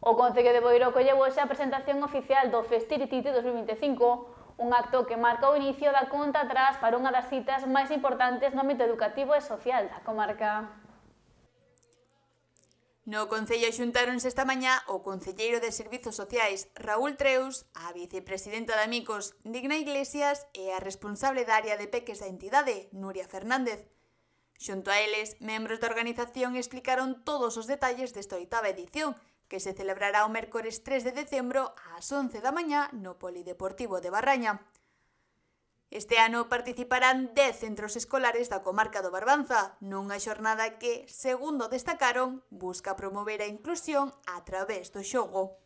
O Concello de Boiro colleu hoxe a presentación oficial do Festiritite 2025, un acto que marca o inicio da conta atrás para unha das citas máis importantes no ámbito educativo e social da comarca. No Concello xuntáronse esta mañá o concelleiro de Servizos Sociais, Raúl Treus, a vicepresidenta de Amicos, Digna Iglesias, e a responsable da área de peques da entidade, Nuria Fernández. Xunto a eles, membros da organización explicaron todos os detalles desta 8ª edición, que se celebrará o mércores 3 de decembro ás 11 da mañá no Polideportivo de Barraña. Este ano participarán 10 centros escolares da comarca do Barbanza, nunha xornada que, segundo destacaron, busca promover a inclusión a través do xogo.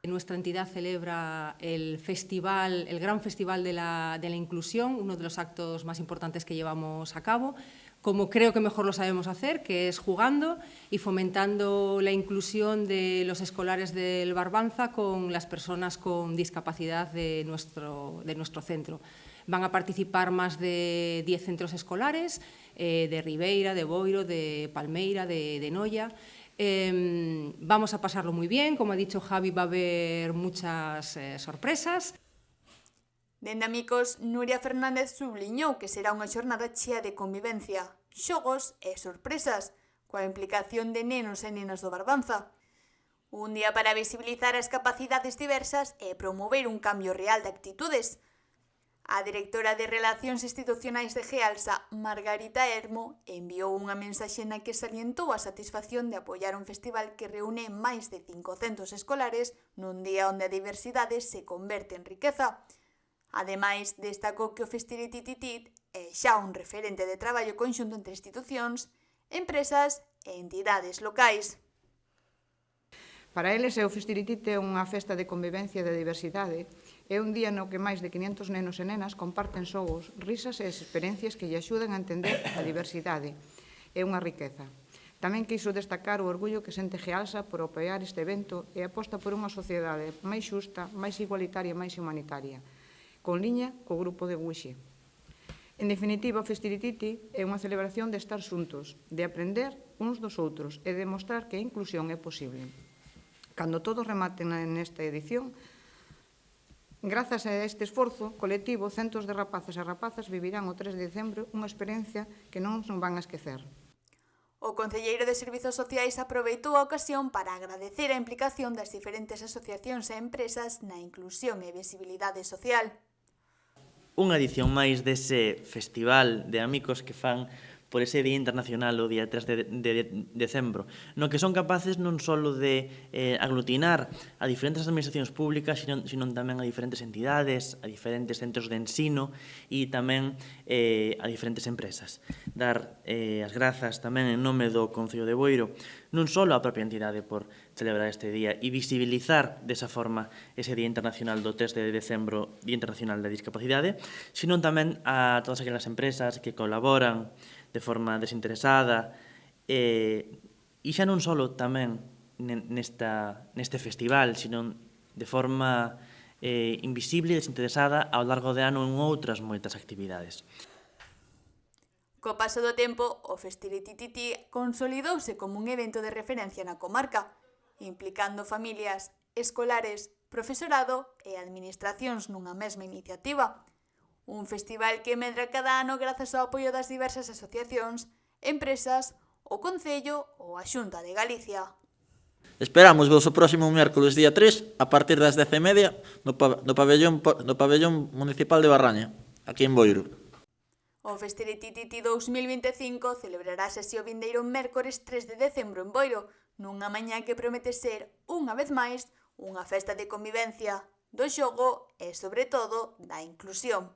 Nuestra entidad celebra el gran festival de la inclusión, uno de los actos más importantes que llevamos a cabo, como creo que mejor lo sabemos hacer, que es jugando y fomentando la inclusión de los escolares del Barbanza con las personas con discapacidad de nuestro centro. Van a participar más de 10 centros escolares, de Ribeira, de Boiro, de Palmeira, de Noia. Vamos a pasarlo muy bien, como ha dicho Javi, va a haber muchas sorpresas. Dende Amicos, Nuria Fernández subliñou que será unha xornada chea de convivencia, xogos e sorpresas, coa implicación de nenos e nenas do Barbanza. Un día para visibilizar as capacidades diversas e promover un cambio real de actitudes. A directora de Relacións Institucionais de Gealsa, Margarita Hermo, enviou unha mensaxe na que salientou a satisfacción de apoiar un festival que reúne máis de 500 escolares nun día onde a diversidade se converte en riqueza. Ademais, destacou que o Festiritititit é xa un referente de traballo conxunto entre institucións, empresas e entidades locais. Para eles, o Festiritite é unha festa de convivencia e de diversidade. É un día no que máis de 500 nenos e nenas comparten xogos, risas e experiencias que lle axuden a entender a diversidade. É unha riqueza. Tamén quiso destacar o orgullo que sente Gealsa por apoiar este evento e aposta por unha sociedade máis xusta, máis igualitaria e máis humanitaria, con liña co grupo de Wixe. En definitiva, o Festiritite é unha celebración de estar xuntos, de aprender uns dos outros e de mostrar que a inclusión é posible. Cando todos rematen nesta edición, grazas a este esforzo colectivo, centos de rapaces e rapazas vivirán o 3 de decembro unha experiencia que non van a esquecer. O concelleiro de Servizos Sociais aproveitou a ocasión para agradecer a implicación das diferentes asociacións e empresas na inclusión e visibilidade social. Unha edición máis dese festival de amigos que fan por ese Día Internacional o día 3 de decembro, no que son capaces non só de aglutinar a diferentes administracións públicas, sino tamén a diferentes entidades, a diferentes centros de ensino e tamén a diferentes empresas. Dar as grazas tamén en nome do Concello de Boiro, non só a propia entidade por celebrar este día e visibilizar desa forma ese Día Internacional do 3 de decembro, Día Internacional da Discapacidade, sino tamén a todas aquelas empresas que colaboran de forma desinteresada e xa non só tamén neste festival, sino de forma invisible e desinteresada ao largo de ano en outras moitas actividades. Co paso do tempo, o Festiritititi consolidouse como un evento de referencia na comarca, implicando familias, escolares, profesorado e administracións nunha mesma iniciativa. Un festival que medra cada ano grazas ao apoio das diversas asociacións, empresas, o Concello ou a Xunta de Galicia. Esperamos vos o próximo mércoles día 3 a partir das 10:30 no pabellón municipal de Barraña, aquí en Boiro. O Festirititi 2025 celebrarase así o vindeiro mércores 3 de decembro en Boiro, nunha mañá que promete ser, unha vez máis, unha festa de convivencia, do xogo e, sobre todo, da inclusión.